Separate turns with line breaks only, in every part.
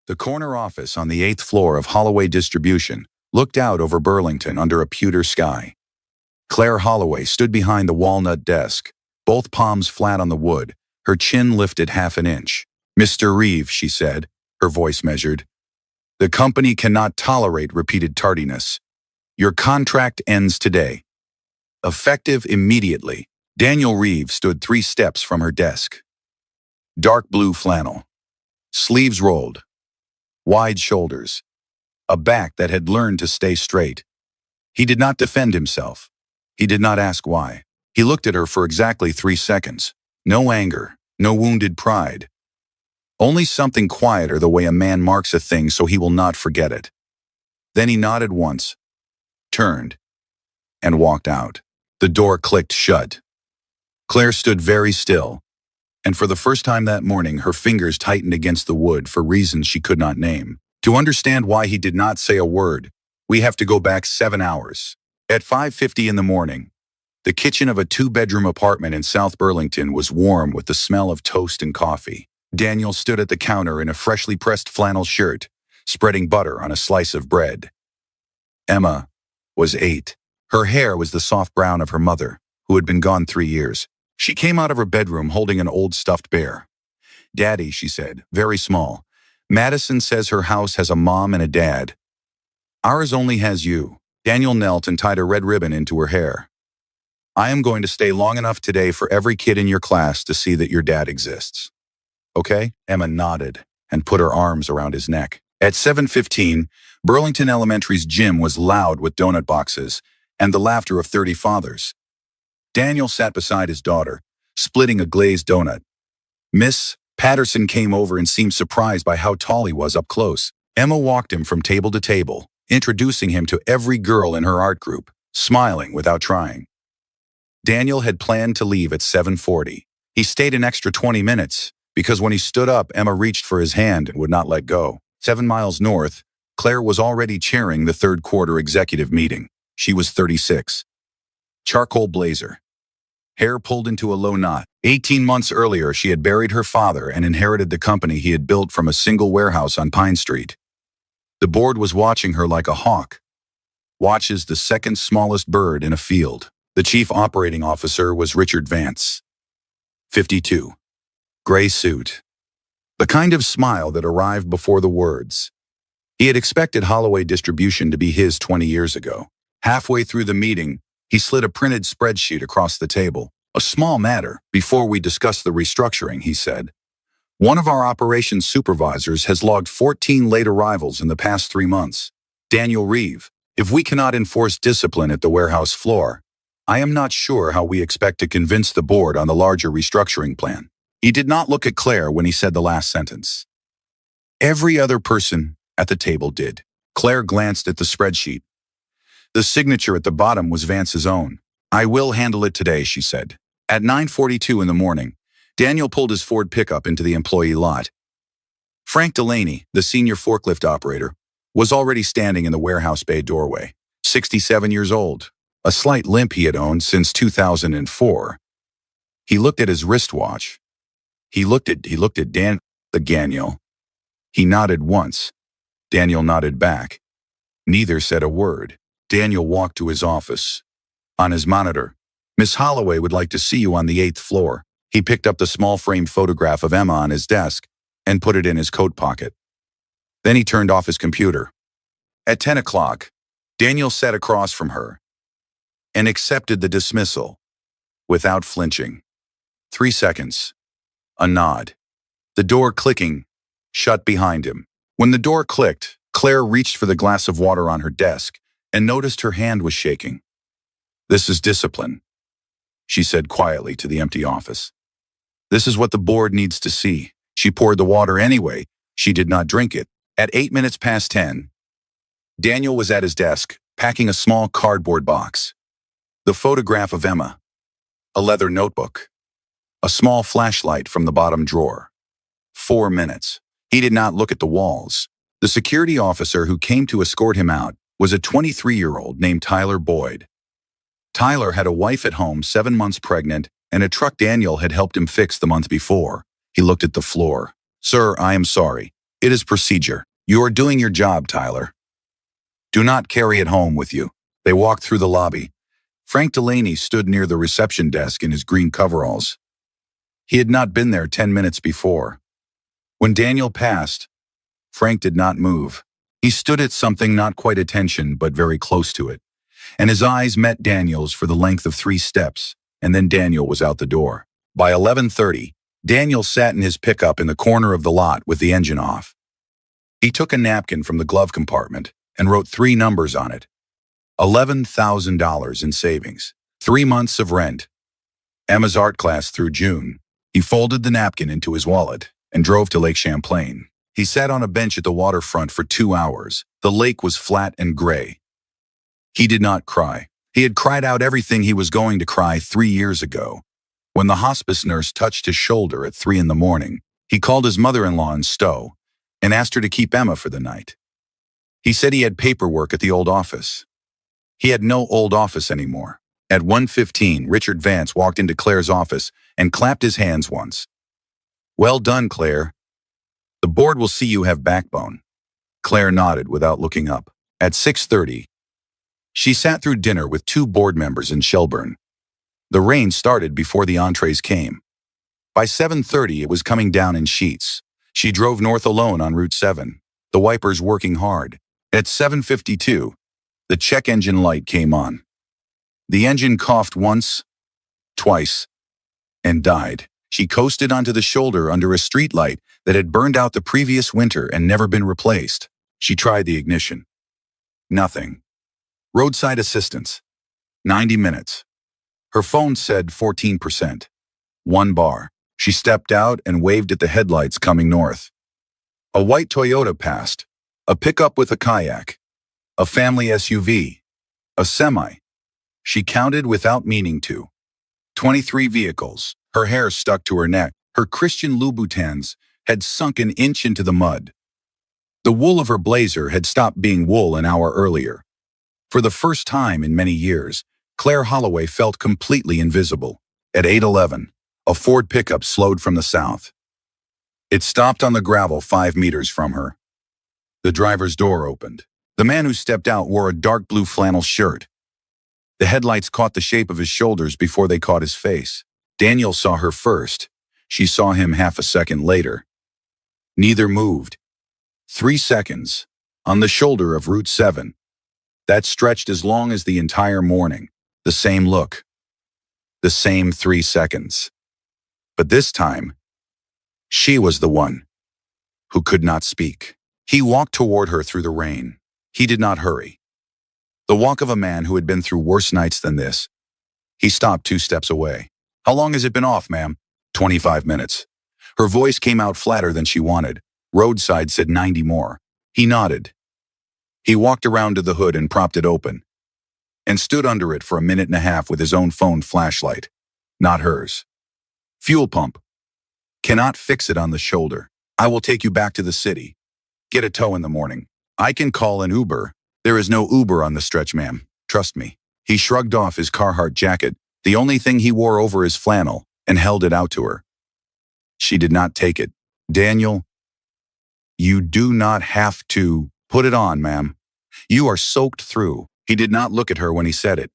The corner office on the 8th floor of Holloway Distribution looked out over Burlington under a pewter sky. Claire Holloway stood behind the walnut desk, both palms flat on the wood, her chin lifted half an inch. "Mr. Reeve," she said, her voice measured. "The company cannot tolerate repeated tardiness. Your contract ends today. Effective immediately." Daniel Reeve stood 3 steps from her desk. Dark blue flannel. Sleeves rolled. Wide shoulders. A back that had learned to stay straight. He did not defend himself. He did not ask why. He looked at her for exactly 3 seconds. No anger, no wounded pride. Only something quieter, the way a man marks a thing so he will not forget it. Then he nodded once, turned, and walked out. The door clicked shut. Claire stood very still, and for the first time that morning her fingers tightened against the wood for reasons she could not name. To understand why he did not say a word, we have to go back 7 hours. At 5:50 in the morning, the kitchen of a 2-bedroom apartment in South Burlington was warm with the smell of toast and coffee. Daniel stood at the counter in a freshly pressed flannel shirt, spreading butter on a slice of bread. Emma was 8. Her hair was the soft brown of her mother, who had been gone 3 years. She came out of her bedroom holding an old stuffed bear. "Daddy," she said, very small. "Madison says her house has a mom and a dad. Ours only has you." Daniel knelt and tied a red ribbon into her hair. "I am going to stay long enough today for every kid in your class to see that your dad exists. Okay?" Emma nodded and put her arms around his neck. At 7:15, Burlington Elementary's gym was loud with donut boxes and the laughter of 30 fathers. Daniel sat beside his daughter, splitting a glazed donut. Miss Patterson came over and seemed surprised by how tall he was up close. Emma walked him from table to table, introducing him to every girl in her art group, smiling without trying. Daniel had planned to leave at 7:40. He stayed an extra 20 minutes, because when he stood up, Emma reached for his hand and would not let go. 7 miles north, Claire was already chairing the 3rd quarter executive meeting. She was 36. Charcoal blazer. Hair pulled into a low knot. 18 months earlier, she had buried her father and inherited the company he had built from a single warehouse on Pine Street. The board was watching her like a hawk watches the second smallest bird in a field. The chief operating officer was Richard Vance. 52. Gray suit. The kind of smile that arrived before the words. He had expected Holloway Distribution to be his 20 years ago. Halfway through the meeting, he slid a printed spreadsheet across the table. "A small matter, before we discuss the restructuring," he said. "One of our operations supervisors has logged 14 late arrivals in the past 3 months. Daniel Reeve. If we cannot enforce discipline at the warehouse floor, I am not sure how we expect to convince the board on the larger restructuring plan." He did not look at Claire when he said the last sentence. Every other person at the table did. Claire glanced at the spreadsheet. The signature at the bottom was Vance's own. "I will handle it today," she said. At 9:42 in the morning, Daniel pulled his Ford pickup into the employee lot. Frank Delaney, the senior forklift operator, was already standing in the warehouse bay doorway. 67 years old, a slight limp he had owned since 2004. He looked at his wristwatch. He looked at Daniel. He nodded once. Daniel nodded back. Neither said a word. Daniel walked to his office. On his monitor, "Miss Holloway would like to see you on the 8th floor." He picked up the small framed photograph of Emma on his desk and put it in his coat pocket. Then he turned off his computer. At 10 o'clock, Daniel sat across from her and accepted the dismissal without flinching. 3 seconds. A nod. The door clicking shut behind him. When the door clicked, Claire reached for the glass of water on her desk and noticed her hand was shaking. "This is discipline," she said quietly to the empty office. "This is what the board needs to see." She poured the water anyway. She did not drink it. At 8 minutes past 10, Daniel was at his desk, packing a small cardboard box. The photograph of Emma. A leather notebook. A small flashlight from the bottom drawer. 4 minutes. He did not look at the walls. The security officer who came to escort him out was a 23-year-old named Tyler Boyd. Tyler had a wife at home 7 months pregnant and a truck Daniel had helped him fix the month before. He looked at the floor. "Sir, I am sorry. It is procedure. You are doing your job, Tyler. Do not carry it home with you. They walked through the lobby. Frank Delaney stood near the reception desk in his green coveralls. He had not been there 10 minutes before. When Daniel passed, Frank did not move. He stood at something not quite attention, but very close to it, and his eyes met Daniel's for the length of 3 steps, and then Daniel was out the door. By 11:30, Daniel sat in his pickup in the corner of the lot with the engine off. He took a napkin from the glove compartment and wrote 3 numbers on it. $11,000 in savings, 3 months of rent, Emma's art class through June. He folded the napkin into his wallet and drove to Lake Champlain. He sat on a bench at the waterfront for 2 hours. The lake was flat and gray. He did not cry. He had cried out everything he was going to cry 3 years ago. When the hospice nurse touched his shoulder at 3 in the morning, he called his mother-in-law in Stowe and asked her to keep Emma for the night. He said he had paperwork at the old office. He had no old office anymore. At 1:15, Richard Vance walked into Claire's office and clapped his hands once. "Well done, Claire. The board will see you have backbone." Claire nodded without looking up. At 6:30, she sat through dinner with 2 board members in Shelburne. The rain started before the entrees came. By 7:30, it was coming down in sheets. She drove north alone on Route 7, the wipers working hard. At 7:52, the check engine light came on. The engine coughed once, twice, and died. She coasted onto the shoulder under a streetlight that had burned out the previous winter and never been replaced. She tried the ignition. Nothing. Roadside assistance. 90 minutes. Her phone said 14%. 1 bar. She stepped out and waved at the headlights coming north. A white Toyota passed. A pickup with a kayak. A family SUV. A semi. She counted without meaning to. 23 vehicles. Her hair stuck to her neck. Her Christian Louboutins had sunk an inch into the mud. The wool of her blazer had stopped being wool an hour earlier. For the first time in many years, Claire Holloway felt completely invisible. At 8:11, a Ford pickup slowed from the south. It stopped on the gravel 5 meters from her. The driver's door opened. The man who stepped out wore a dark blue flannel shirt. The headlights caught the shape of his shoulders before they caught his face. Daniel saw her first. She saw him half a second later. Neither moved. 3 seconds, on the shoulder of Route 7. That stretched as long as the entire morning. The same look. The same 3 seconds. But this time, she was the one who could not speak. He walked toward her through the rain. He did not hurry. The walk of a man who had been through worse nights than this. He stopped 2 steps away. "How long has it been off, ma'am?" 25 minutes. Her voice came out flatter than she wanted. Roadside said 90 more. He nodded. He walked around to the hood and propped it open, and stood under it for a minute and a half with his own phone flashlight. Not hers. "Fuel pump. Cannot fix it on the shoulder. I will take you back to the city. Get a tow in the morning. I can call an Uber. There is no Uber on the stretch, ma'am. Trust me." He shrugged off his Carhartt jacket, the only thing he wore over his flannel, and held it out to her. She did not take it. "Daniel, you do not have to put it on, ma'am. You are soaked through." He did not look at her when he said it.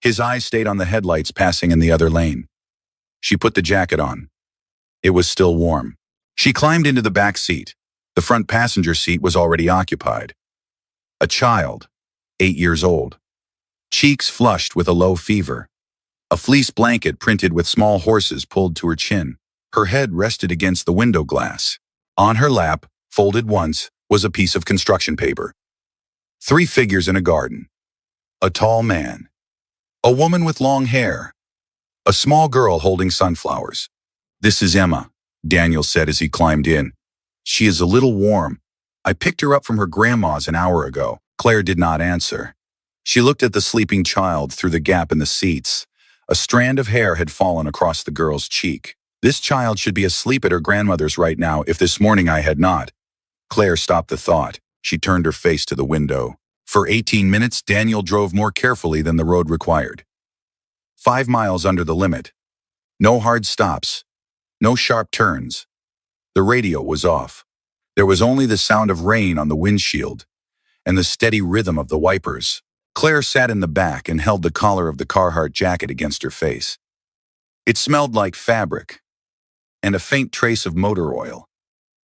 His eyes stayed on the headlights passing in the other lane. She put the jacket on. It was still warm. She climbed into the back seat. The front passenger seat was already occupied. A child, 8 years old. Cheeks flushed with a low fever. A fleece blanket printed with small horses pulled to her chin. Her head rested against the window glass. On her lap, folded once, was a piece of construction paper. 3 figures in a garden. A tall man. A woman with long hair. A small girl holding sunflowers. "This is Emma," Daniel said as he climbed in. "She is a little warm. I picked her up from her grandma's an hour ago." Claire did not answer. She looked at the sleeping child through the gap in the seats. A strand of hair had fallen across the girl's cheek. "This child should be asleep at her grandmother's right now if this morning I had not." Claire stopped the thought. She turned her face to the window. For 18 minutes, Daniel drove more carefully than the road required. 5 miles under the limit. No hard stops. No sharp turns. The radio was off. There was only the sound of rain on the windshield and the steady rhythm of the wipers. Claire sat in the back and held the collar of the Carhartt jacket against her face. It smelled like fabric and a faint trace of motor oil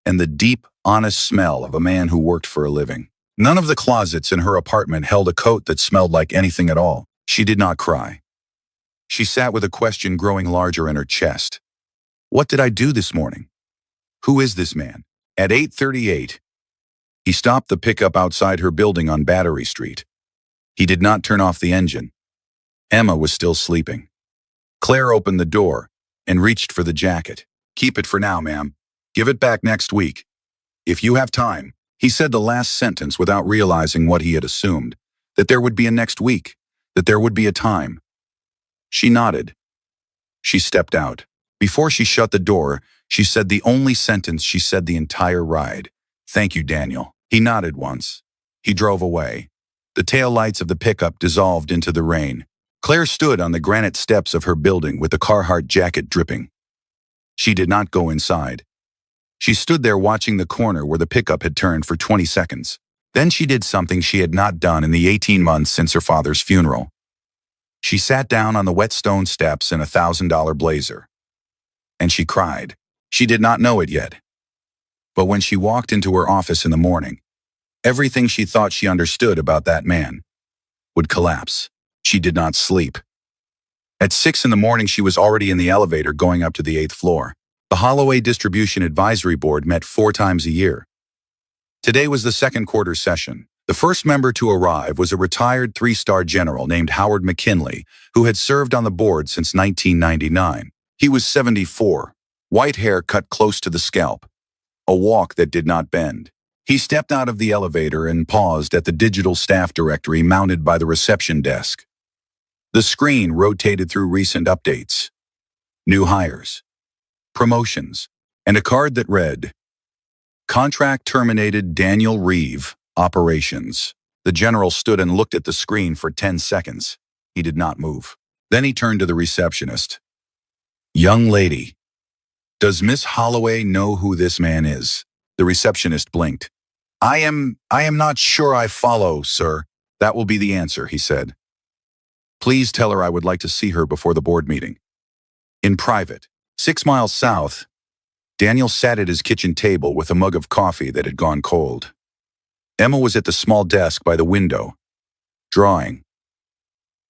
and the deep, honest smell of a man who worked for a living. None of the closets in her apartment held a coat that smelled like anything at all. She did not cry. She sat with a question growing larger in her chest. What did I do this morning? Who is this man? At 8:38, he stopped the pickup outside her building on Battery Street. He did not turn off the engine. Emma was still sleeping. Claire opened the door and reached for the jacket. Keep it for now, ma'am. Give it back next week. If you have time. He said the last sentence without realizing what he had assumed, that there would be a next week, that there would be a time. She nodded. She stepped out. Before she shut the door, she said the only sentence she said the entire ride. Thank you, Daniel. He nodded once. He drove away. The taillights of the pickup dissolved into the rain. Claire stood on the granite steps of her building with the Carhartt jacket dripping. She did not go inside. She stood there watching the corner where the pickup had turned for 20 seconds. Then she did something she had not done in the 18 months since her father's funeral. She sat down on the wet stone steps in a $1,000 blazer. And she cried. She did not know it yet. But when she walked into her office in the morning, everything she thought she understood about that man would collapse. She did not sleep. At 6 in the morning, she was already in the elevator going up to the 8th floor. The Holloway Distribution Advisory Board met 4 times a year. Today was the second quarter session. The first member to arrive was a retired 3-star general named Howard McKinley, who had served on the board since 1999. He was 74, white hair cut close to the scalp, a walk that did not bend. He stepped out of the elevator and paused at the digital staff directory mounted by the reception desk. The screen rotated through recent updates, new hires, promotions, and a card that read, Contract terminated Daniel Reeve, operations. The general stood and looked at the screen for 10 seconds. He did not move. Then he turned to the receptionist. Young lady, does Miss Holloway know who this man is? The receptionist blinked. I am not sure I follow, sir. That will be the answer, he said. Please tell her I would like to see her before the board meeting. In private. 6 miles south, Daniel sat at his kitchen table with a mug of coffee that had gone cold. Emma was at the small desk by the window, drawing.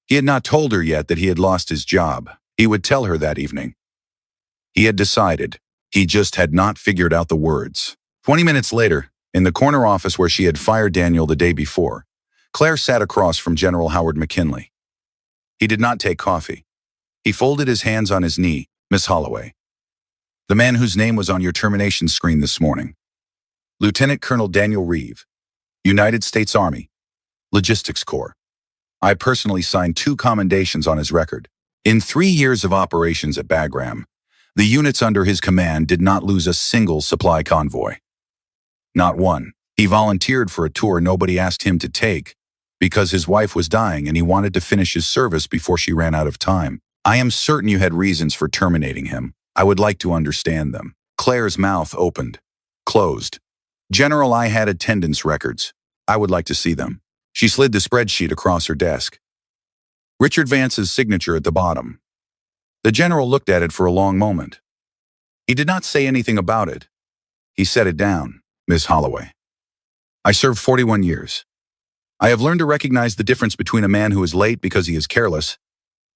He had not told her yet that he had lost his job. He would tell her that evening. He had decided. He just had not figured out the words. 20 minutes later, in the corner office where she had fired Daniel the day before, Claire sat across from General Howard McKinley. He did not take coffee. He folded his hands on his knee. Miss Holloway, the man whose name was on your termination screen this morning. Lieutenant Colonel Daniel Reeve, United States Army, Logistics Corps. I personally signed 2 commendations on his record. In 3 years of operations at Bagram, the units under his command did not lose a single supply convoy. Not one. He volunteered for a tour nobody asked him to take because his wife was dying and he wanted to finish his service before she ran out of time. I am certain you had reasons for terminating him. I would like to understand them. Claire's mouth opened, closed. General, I had attendance records. I would like to see them. She slid the spreadsheet across her desk. Richard Vance's signature at the bottom. The general looked at it for a long moment. He did not say anything about it. He set it down. Miss Holloway, I served 41 years. I have learned to recognize the difference between a man who is late because he is careless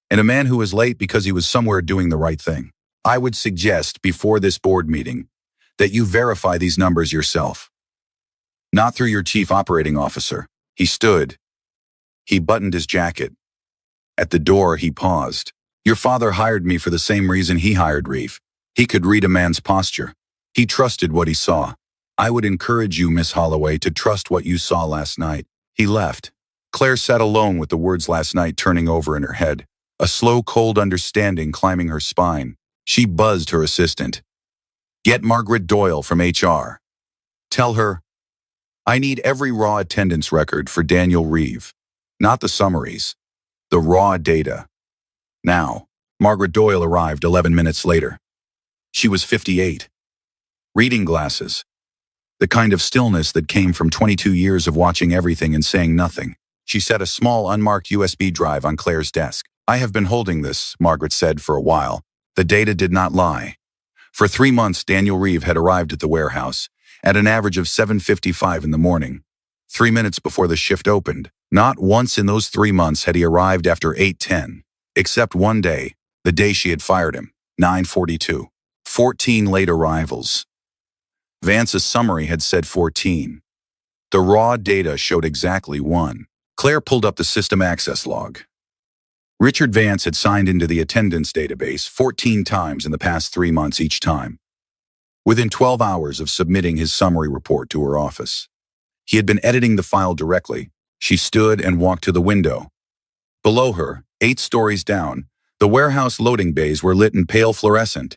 and a man who is late because he was somewhere doing the right thing. I would suggest before this board meeting that you verify these numbers yourself. Not through your chief operating officer. He stood. He buttoned his jacket. At the door, he paused. Your father hired me for the same reason he hired Reeve. He could read a man's posture. He trusted what he saw. I would encourage you, Miss Holloway, to trust what you saw last night. He left. Claire sat alone with the words last night turning over in her head, a slow, cold understanding climbing her spine. She buzzed her assistant. Get Margaret Doyle from HR. Tell her, I need every raw attendance record for Daniel Reeve, not the summaries, the raw data. Now, Margaret Doyle arrived 11 minutes later. She was 58. Reading glasses. the kind of stillness that came from 22 years of watching everything and saying nothing. She set a small unmarked USB drive on Claire's desk. "I have been holding this," Margaret said, "for a while." The data did not lie. For 3 months, Daniel Reeve had arrived at the warehouse at an average of 7:55 in the morning, 3 minutes before the shift opened. Not once in those 3 months had he arrived after 8:10, except one day, the day she had fired him, 9:42. 14 late arrivals. Vance's summary had said 14. The raw data showed exactly 1. Claire pulled up the system access log. Richard Vance had signed into the attendance database 14 times in the past 3 months each time, within 12 hours of submitting his summary report to her office. He had been editing the file directly. She stood and walked to the window. Below her, 8 stories down, the warehouse loading bays were lit in pale fluorescent.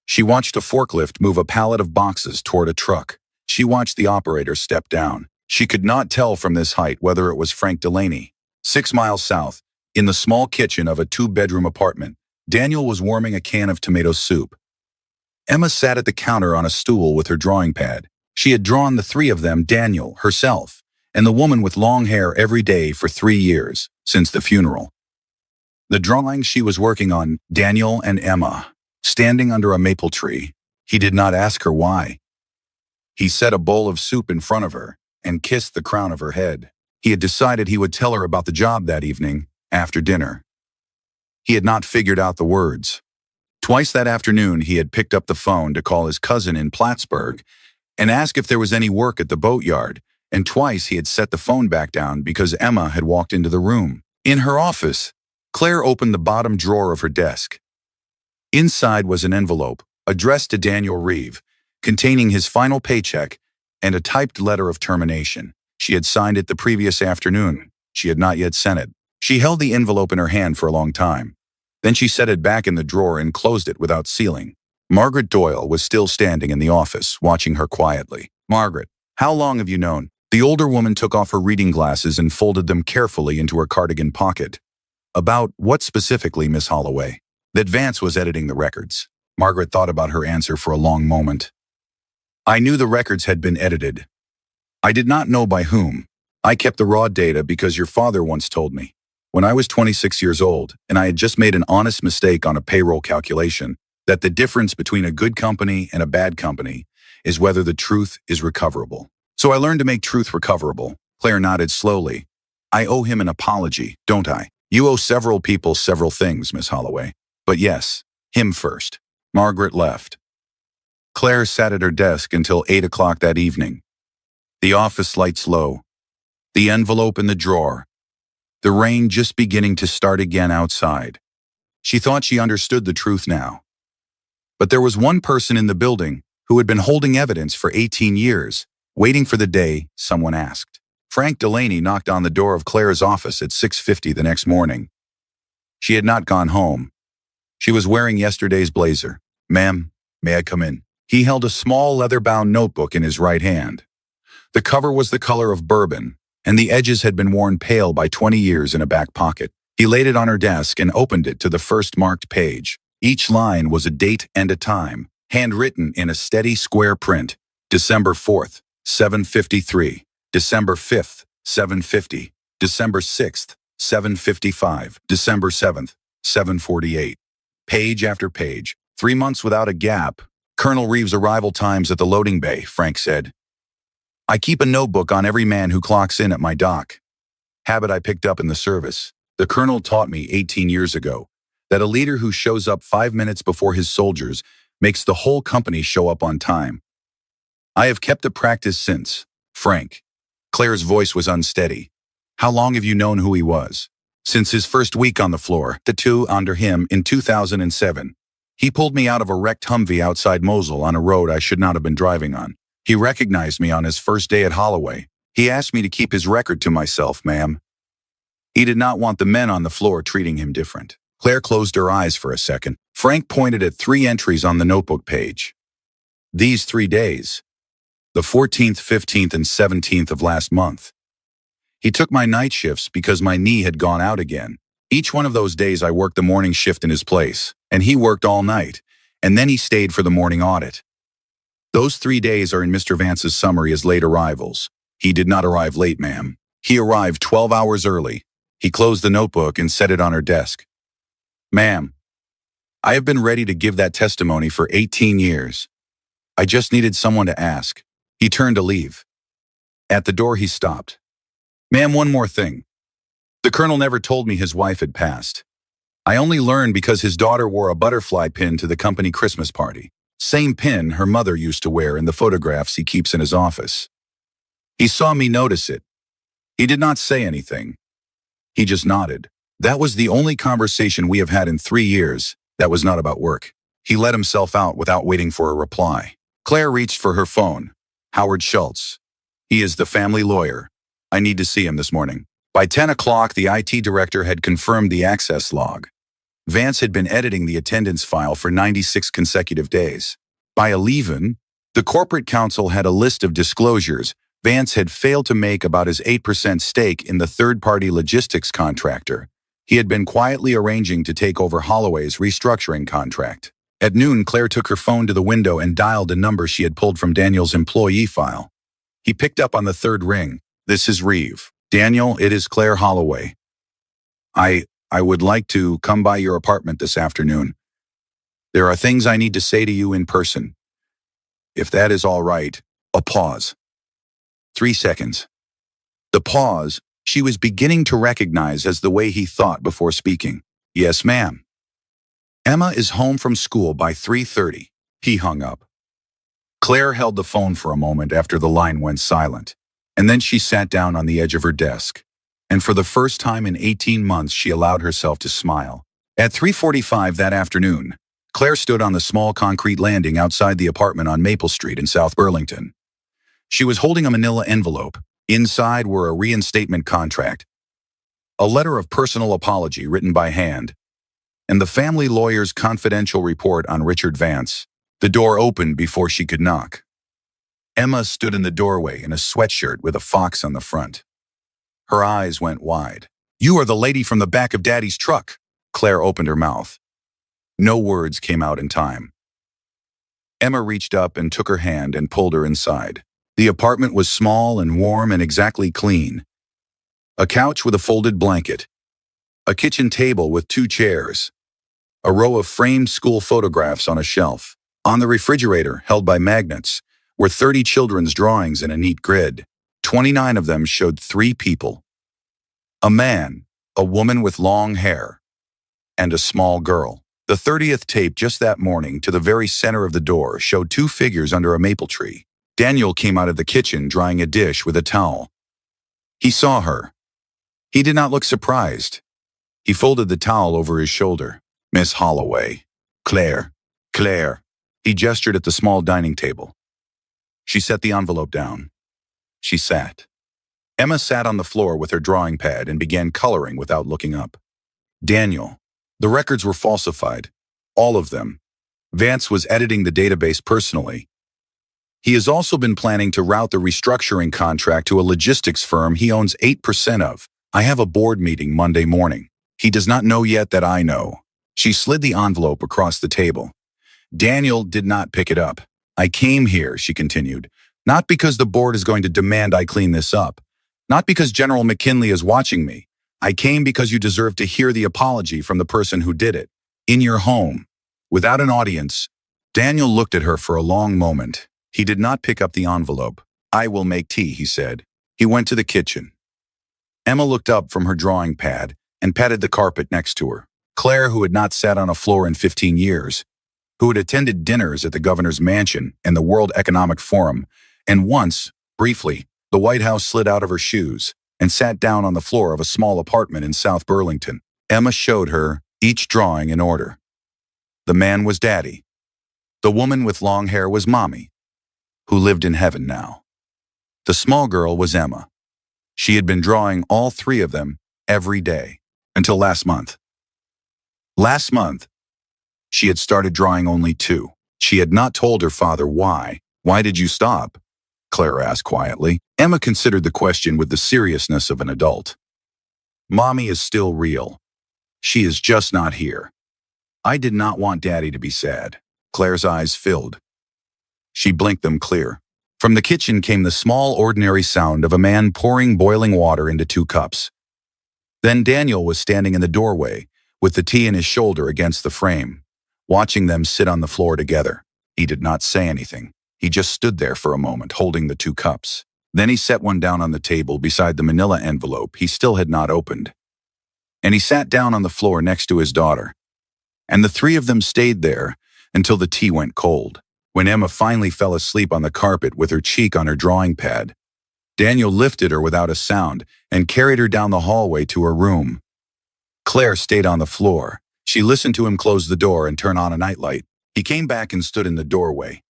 She watched a forklift move a pallet of boxes toward a truck. She watched the operator step down. She could not tell from this height whether it was Frank Delaney. 6 miles south, in the small kitchen of a 2-bedroom apartment, Daniel was warming a can of tomato soup. Emma sat at the counter on a stool with her drawing pad. She had drawn the 3 of them, Daniel, herself, and the woman with long hair every day for 3 years, since the funeral. The drawing she was working on, Daniel and Emma, standing under a maple tree. He did not ask her why. He set a bowl of soup in front of her and kissed the crown of her head. He had decided he would tell her about the job that evening, after dinner. He had not figured out the words. Twice that afternoon, he had picked up the phone to call his cousin in Plattsburgh and ask if there was any work at the boatyard, and twice he had set the phone back down because Emma had walked into the room. In her office, Claire opened the bottom drawer of her desk. Inside was an envelope, addressed to Daniel Reeve, containing his final paycheck and a typed letter of termination. She had signed it the previous afternoon. She had not yet sent it. She held the envelope in her hand for a long time. Then she set it back in the drawer and closed it without sealing. Margaret Doyle was still standing in the office, watching her quietly. "Margaret, how long have you known?" The older woman took off her reading glasses and folded them carefully into her cardigan pocket. "About what specifically, Miss Holloway?" "That Vance was editing the records." Margaret thought about her answer for a long moment. "I knew the records had been edited. I did not know by whom. I kept the raw data because your father once told me. When I was 26 years old, and I had just made an honest mistake on a payroll calculation, that the difference between a good company and a bad company is whether the truth is recoverable. So I learned to make truth recoverable." Claire nodded slowly. "I owe him an apology, don't I?" "You owe several people several things, Miss Holloway. But yes, him first." Margaret left. Claire sat at her desk until 8 o'clock that evening. The office lights low. The envelope in the drawer. The rain just beginning to start again outside. She thought she understood the truth now. But there was one person in the building who had been holding evidence for 18 years, waiting for the day someone asked. Frank Delaney knocked on the door of Claire's office at 6:50 the next morning. She had not gone home. She was wearing yesterday's blazer. "Ma'am, may I come in?" He held a small leather-bound notebook in his right hand. The cover was the color of bourbon, and the edges had been worn pale by 20 years in a back pocket. He laid it on her desk and opened it to the first marked page. Each line was a date and a time, handwritten in a steady square print. December 4th, 7:53. December 5th, 7:50. December 6th, 7:55. December 7th, 7:48. Page after page, 3 months without a gap. "Colonel Reeve's arrival times at the loading bay," Frank said. "I keep a notebook on every man who clocks in at my dock. Habit I picked up in the service. The colonel taught me 18 years ago that a leader who shows up 5 minutes before his soldiers makes the whole company show up on time. I have kept a practice since." "Frank." Claire's voice was unsteady. "How long have you known who he was?" "Since his first week on the floor, the 2 under him in 2007. He pulled me out of a wrecked Humvee outside Mosul on a road I should not have been driving on. He recognized me on his first day at Holloway. He asked me to keep his record to myself, ma'am. He did not want the men on the floor treating him different." Claire closed her eyes for a second. Frank pointed at 3 entries on the notebook page. "These 3 days. The 14th, 15th, and 17th of last month. He took my night shifts because my knee had gone out again. Each one of those days I worked the morning shift in his place, and he worked all night, and then he stayed for the morning audit. Those 3 days are in Mr. Vance's summary as late arrivals. He did not arrive late, ma'am. He arrived 12 hours early. He closed the notebook and set it on her desk. Ma'am, I have been ready to give that testimony for 18 years. I just needed someone to ask. He turned to leave. At the door, he stopped. Ma'am, one more thing. The colonel never told me his wife had passed. I only learned because his daughter wore a butterfly pin to the company Christmas party. Same pin her mother used to wear in the photographs he keeps in his office. He saw me notice it. He did not say anything. He just nodded. That was the only conversation we have had in 3 years that was not about work. He let himself out without waiting for a reply. Claire reached for her phone. Howard Schultz. He is the family lawyer. I need to see him this morning. By 10 o'clock, the IT director had confirmed the access log. Vance had been editing the attendance file for 96 consecutive days. By 11, the corporate counsel had a list of disclosures Vance had failed to make about his 8% stake in the third-party logistics contractor. He had been quietly arranging to take over Holloway's restructuring contract. At noon, Claire took her phone to the window and dialed a number she had pulled from Daniel's employee file. He picked up on the third ring. This is Reeve. Daniel, it is Claire Holloway. I would like to come by your apartment this afternoon. There are things I need to say to you in person. If that is all right. A pause. 3 seconds. The pause she was beginning to recognize as the way he thought before speaking. Yes, ma'am. Emma is home from school by 3:30. He hung up. Claire held the phone for a moment after the line went silent, and then she sat down on the edge of her desk. And for the first time in 18 months, she allowed herself to smile. At 3:45 that afternoon, Claire stood on the small concrete landing outside the apartment on Maple Street in South Burlington. She was holding a manila envelope. Inside were a reinstatement contract, a letter of personal apology written by hand, and the family lawyer's confidential report on Richard Vance. The door opened before she could knock. Emma stood in the doorway in a sweatshirt with a fox on the front. Her eyes went wide. You are the lady from the back of Daddy's truck. Claire opened her mouth. No words came out in time. Emma reached up and took her hand and pulled her inside. The apartment was small and warm and exactly clean. A couch with a folded blanket. A kitchen table with 2 chairs. A row of framed school photographs on a shelf. On the refrigerator, held by magnets, were 30 children's drawings in a neat grid. 29 of them showed 3 people. A man, a woman with long hair, and a small girl. The 30th tape just that morning to the very center of the door showed 2 figures under a maple tree. Daniel came out of the kitchen drying a dish with a towel. He saw her. He did not look surprised. He folded the towel over his shoulder. Miss Holloway. Claire. Claire. He gestured at the small dining table. She set the envelope down. She sat. Emma sat on the floor with her drawing pad and began coloring without looking up. Daniel. The records were falsified. All of them. Vance was editing the database personally. He has also been planning to route the restructuring contract to a logistics firm he owns 8% of. I have a board meeting Monday morning. He does not know yet that I know. She slid the envelope across the table. Daniel did not pick it up. I came here, she continued, not because the board is going to demand I clean this up. Not because General McKinley is watching me. I came because you deserve to hear the apology from the person who did it. In your home. Without an audience. Daniel looked at her for a long moment. He did not pick up the envelope. I will make tea, he said. He went to the kitchen. Emma looked up from her drawing pad and patted the carpet next to her. Claire, who had not sat on a floor in 15 years, who had attended dinners at the governor's mansion and the World Economic Forum, and once, briefly, the White House slid out of her shoes and sat down on the floor of a small apartment in South Burlington. Emma showed her each drawing in order. The man was Daddy. The woman with long hair was Mommy, who lived in heaven now. The small girl was Emma. She had been drawing all 3 of them every day until last month. Last month, she had started drawing only 2. She had not told her father why. Why did you stop? Claire asked quietly. Emma considered the question with the seriousness of an adult. Mommy is still real. She is just not here. I did not want Daddy to be sad. Claire's eyes filled. She blinked them clear. From the kitchen came the small, ordinary sound of a man pouring boiling water into 2 cups. Then Daniel was standing in the doorway, with the tea in his shoulder against the frame, watching them sit on the floor together. He did not say anything. He just stood there for a moment, holding the 2 cups. Then he set one down on the table beside the manila envelope he still had not opened. And he sat down on the floor next to his daughter. And the 3 of them stayed there until the tea went cold. When Emma finally fell asleep on the carpet with her cheek on her drawing pad, Daniel lifted her without a sound and carried her down the hallway to her room. Claire stayed on the floor. She listened to him close the door and turn on a nightlight. He came back and stood in the doorway,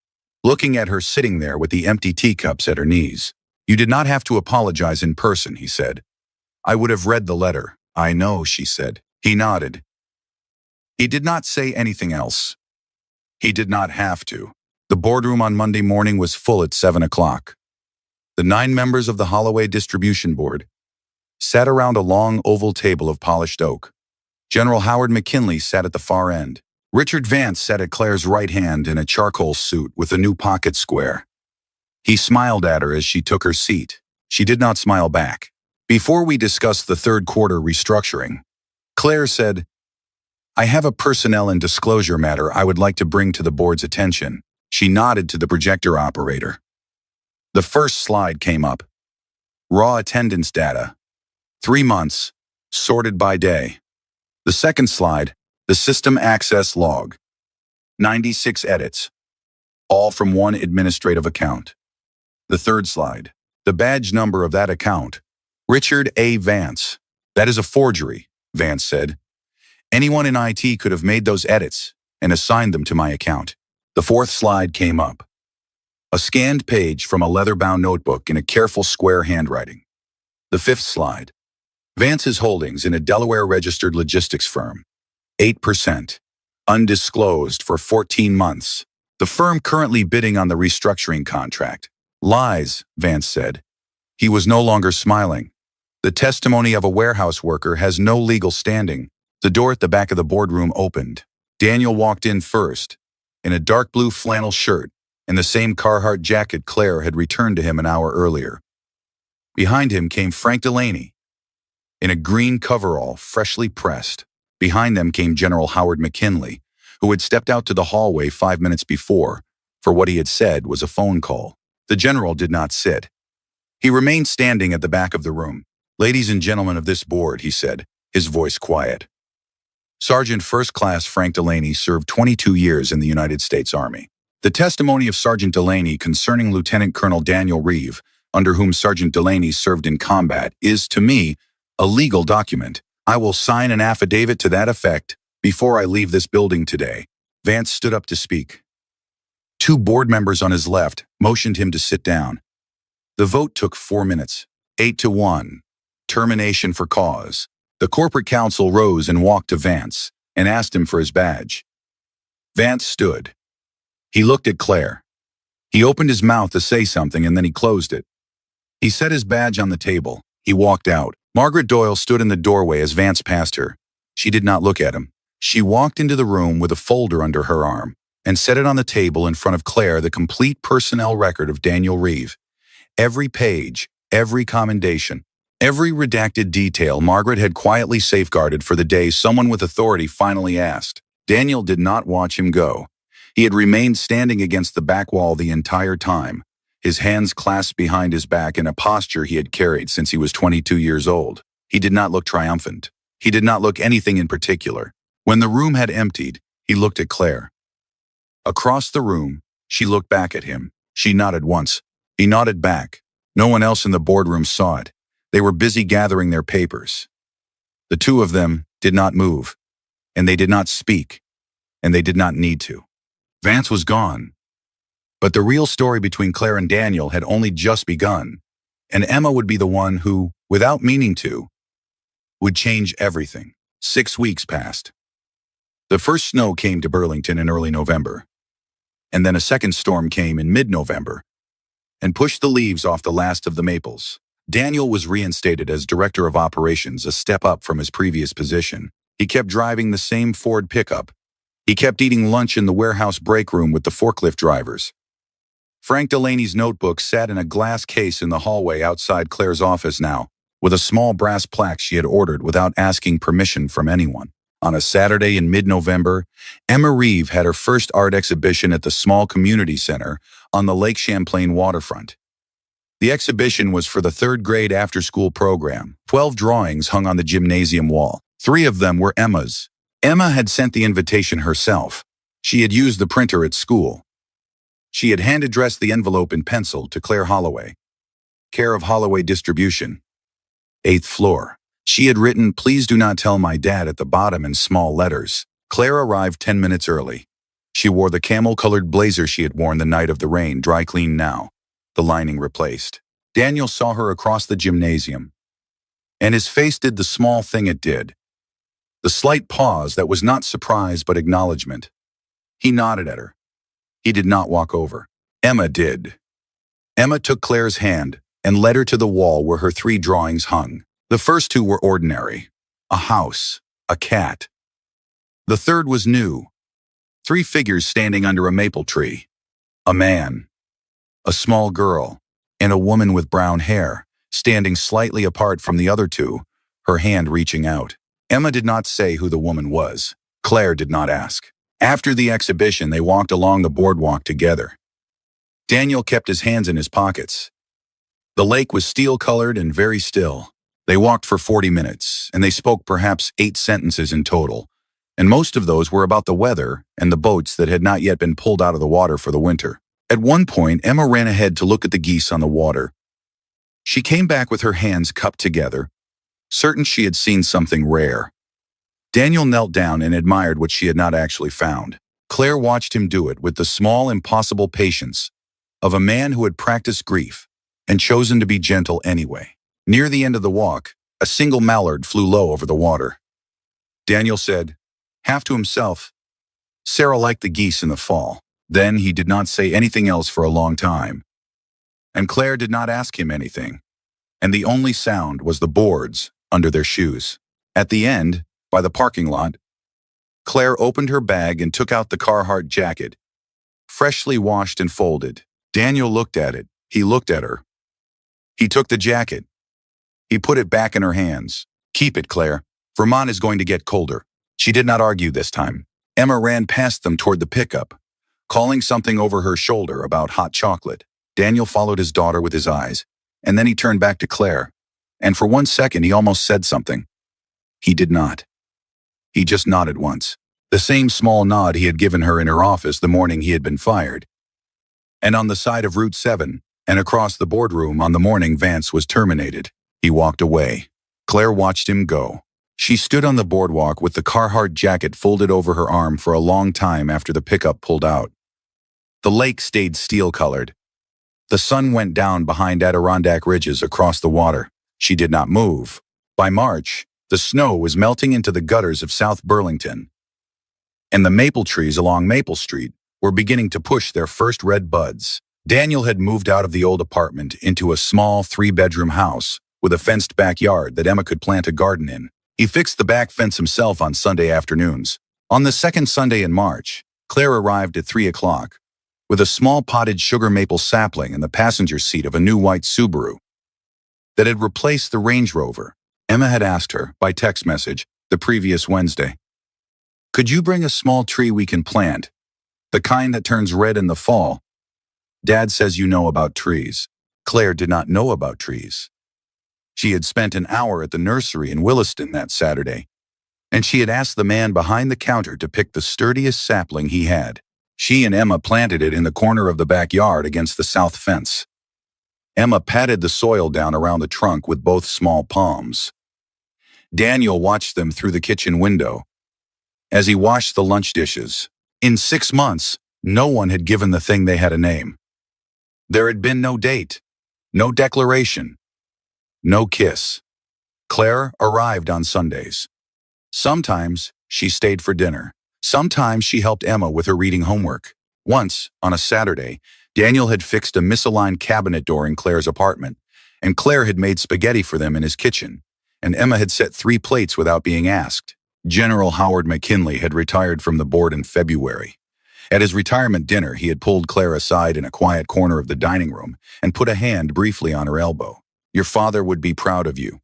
looking at her sitting there with the empty teacups at her knees. "You did not have to apologize in person," he said. "I would have read the letter." "I know," she said. He nodded. He did not say anything else. He did not have to. The boardroom on Monday morning was full at 7 o'clock. The 9 members of the Holloway Distribution Board sat around a long oval table of polished oak. General Howard McKinley sat at the far end. Richard Vance sat at Claire's right hand in a charcoal suit with a new pocket square. He smiled at her as she took her seat. She did not smile back. "Before we discuss the third quarter restructuring," Claire said, "I have a personnel and disclosure matter I would like to bring to the board's attention." She nodded to the projector operator. The first slide came up. Raw attendance data. 3 months, sorted by day. The second slide, the system access log. 96 edits, all from one administrative account. The third slide, the badge number of that account. Richard A. Vance. "That is a forgery," Vance said. "Anyone in IT could have made those edits and assigned them to my account." The fourth slide came up. A scanned page from a leather-bound notebook in a careful square handwriting. The fifth slide. Vance's holdings in a Delaware-registered logistics firm. 8%. Undisclosed for 14 months. The firm currently bidding on the restructuring contract. "Lies," Vance said. He was no longer smiling. "The testimony of a warehouse worker has no legal standing." The door at the back of the boardroom opened. Daniel walked in first, in a dark blue flannel shirt and the same Carhartt jacket Claire had returned to him an hour earlier. Behind him came Frank Delaney, in a green coverall, freshly pressed. Behind them came General Howard McKinley, who had stepped out to the hallway 5 minutes before, for what he had said was a phone call. The general did not sit. He remained standing at the back of the room. "Ladies and gentlemen of this board," he said, his voice quiet. Sergeant First Class Frank Delaney served 22 years in the United States Army. The testimony of Sergeant Delaney concerning Lieutenant Colonel Daniel Reeve, under whom Sergeant Delaney served in combat, is, to me, a legal document. I will sign an affidavit to that effect before I leave this building today. Vance stood up to speak. 2 board members on his left motioned him to sit down. The vote took 4 minutes. 8-1. Termination for cause. The corporate counsel rose and walked to Vance and asked him for his badge. Vance stood. He looked at Claire. He opened his mouth to say something and then he closed it. He set his badge on the table. He walked out. Margaret Doyle stood in the doorway as Vance passed her. She did not look at him. She walked into the room with a folder under her arm and set it on the table in front of Claire, the complete personnel record of Daniel Reeve. Every page, every commendation, every redacted detail Margaret had quietly safeguarded for the day someone with authority finally asked. Daniel did not watch him go. He had remained standing against the back wall the entire time, his hands clasped behind his back in a posture he had carried since he was 22 years old. He did not look triumphant. He did not look anything in particular. When the room had emptied, he looked at Claire. Across the room, she looked back at him. She nodded once. He nodded back. No one else in the boardroom saw it. They were busy gathering their papers. The 2 of them did not move, and they did not speak, and they did not need to. Vance was gone. But the real story between Claire and Daniel had only just begun, and Emma would be the one who, without meaning to, would change everything. 6 weeks passed. The first snow came to Burlington in early November, and then a second storm came in mid-November and pushed the leaves off the last of the maples. Daniel was reinstated as Director of Operations, a step up from his previous position. He kept driving the same Ford pickup. He kept eating lunch in the warehouse break room with the forklift drivers. Frank Delaney's notebook sat in a glass case in the hallway outside Claire's office now, with a small brass plaque she had ordered without asking permission from anyone. On a Saturday in mid-November, Emma Reeve had her first art exhibition at the small community center on the Lake Champlain waterfront. The exhibition was for the third grade after-school program. 12 drawings hung on the gymnasium wall. 3 of them were Emma's. Emma had sent the invitation herself. She had used the printer at school. She had hand-addressed the envelope in pencil to Claire Holloway, care of Holloway Distribution, 8th floor. She had written, "Please do not tell my dad" at the bottom in small letters. Claire arrived 10 minutes early. She wore the camel-colored blazer she had worn the night of the rain, dry clean now, the lining replaced. Daniel saw her across the gymnasium, and his face did the small thing it did. The slight pause that was not surprise but acknowledgement. He nodded at her. He did not walk over. Emma did. Emma took Claire's hand and led her to the wall where her 3 drawings hung. The first 2 were ordinary. A house, a cat. The third was new. 3 figures standing under a maple tree. A man, a small girl, and a woman with brown hair, standing slightly apart from the other 2, her hand reaching out. Emma did not say who the woman was. Claire did not ask. After the exhibition, they walked along the boardwalk together. Daniel kept his hands in his pockets. The lake was steel-colored and very still. They walked for 40 minutes, and they spoke perhaps 8 sentences in total, and most of those were about the weather and the boats that had not yet been pulled out of the water for the winter. At one point, Emma ran ahead to look at the geese on the water. She came back with her hands cupped together, certain she had seen something rare. Daniel knelt down and admired what she had not actually found. Claire watched him do it with the small, impossible patience of a man who had practiced grief and chosen to be gentle anyway. Near the end of the walk, a single mallard flew low over the water. Daniel said, half to himself, "Sarah liked the geese in the fall." Then he did not say anything else for a long time. And Claire did not ask him anything. And the only sound was the boards under their shoes. At the end, by the parking lot, Claire opened her bag and took out the Carhartt jacket, freshly washed and folded. Daniel looked at it. He looked at her. He took the jacket. He put it back in her hands. "Keep it, Claire. Vermont is going to get colder." She did not argue this time. Emma ran past them toward the pickup, calling something over her shoulder about hot chocolate. Daniel followed his daughter with his eyes, and then he turned back to Claire, and for 1 second he almost said something. He did not. He just nodded once, the same small nod he had given her in her office the morning he had been fired. And on the side of Route 7, and across the boardroom on the morning Vance was terminated, he walked away. Claire watched him go. She stood on the boardwalk with the Carhartt jacket folded over her arm for a long time after the pickup pulled out. The lake stayed steel-colored. The sun went down behind Adirondack ridges across the water. She did not move. By March, the snow was melting into the gutters of South Burlington, and the maple trees along Maple Street were beginning to push their first red buds. Daniel had moved out of the old apartment into a small 3-bedroom house with a fenced backyard that Emma could plant a garden in. He fixed the back fence himself on Sunday afternoons. On the second Sunday in March, Claire arrived at 3 o'clock with a small potted sugar maple sapling in the passenger seat of a new white Subaru that had replaced the Range Rover. Emma had asked her, by text message, the previous Wednesday, "Could you bring a small tree we can plant? The kind that turns red in the fall. Dad says you know about trees." Claire did not know about trees. She had spent an hour at the nursery in Williston that Saturday, and she had asked the man behind the counter to pick the sturdiest sapling he had. She and Emma planted it in the corner of the backyard against the south fence. Emma patted the soil down around the trunk with both small palms. Daniel watched them through the kitchen window as he washed the lunch dishes. In 6 months, no one had given the thing they had a name. There had been no date, no declaration, no kiss. Claire arrived on Sundays. Sometimes she stayed for dinner. Sometimes she helped Emma with her reading homework. Once, on a Saturday, Daniel had fixed a misaligned cabinet door in Claire's apartment, and Claire had made spaghetti for them in his kitchen, and Emma had set 3 plates without being asked. General Howard McKinley had retired from the board in February, At his retirement dinner, he had pulled Claire aside in a quiet corner of the dining room and put a hand briefly on her elbow. Your father would be proud of you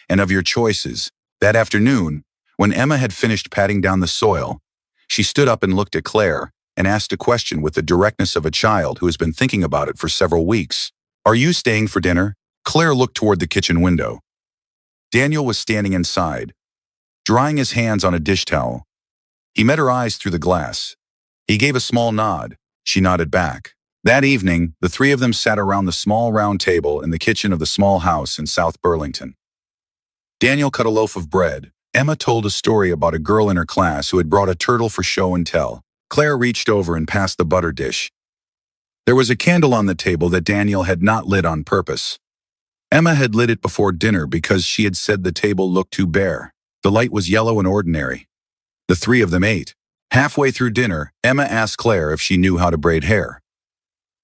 and of your choices. That afternoon, when Emma had finished patting down the soil, she stood up and looked at Claire and asked a question with the directness of a child who has been thinking about it for several weeks. Are you staying for dinner? Claire looked toward the kitchen window. Daniel was standing inside, drying his hands on a dish towel. He met her eyes through the glass. He gave a small nod. She nodded back. That evening, the three of them sat around the small round table in the kitchen of the small house in South Burlington. Daniel cut a loaf of bread. Emma told a story about a girl in her class who had brought a turtle for show and tell. Claire reached over and passed the butter dish. There was a candle on the table that Daniel had not lit on purpose. Emma had lit it before dinner because she had said the table looked too bare. The light was yellow and ordinary. The three of them ate. Halfway through dinner, Emma asked Claire if she knew how to braid hair.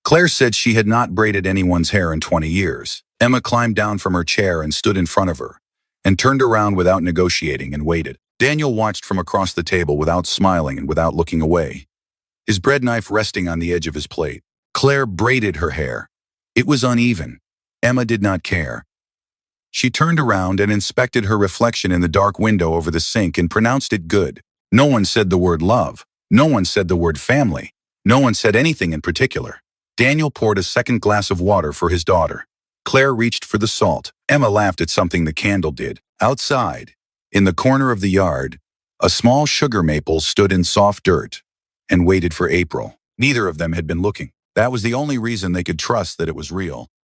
Claire said she had not braided anyone's hair in 20 years. Emma climbed down from her chair and stood in front of her, and turned around without negotiating and waited. Daniel watched from across the table without smiling and without looking away, his bread knife resting on the edge of his plate. Claire braided her hair. It was uneven. Emma did not care. She turned around and inspected her reflection in the dark window over the sink and pronounced it good. No one said the word love. No one said the word family. No one said anything in particular. Daniel poured a second glass of water for his daughter. Claire reached for the salt. Emma laughed at something the candle did. Outside, in the corner of the yard, a small sugar maple stood in soft dirt and waited for April. Neither of them had been looking. That was the only reason they could trust that it was real.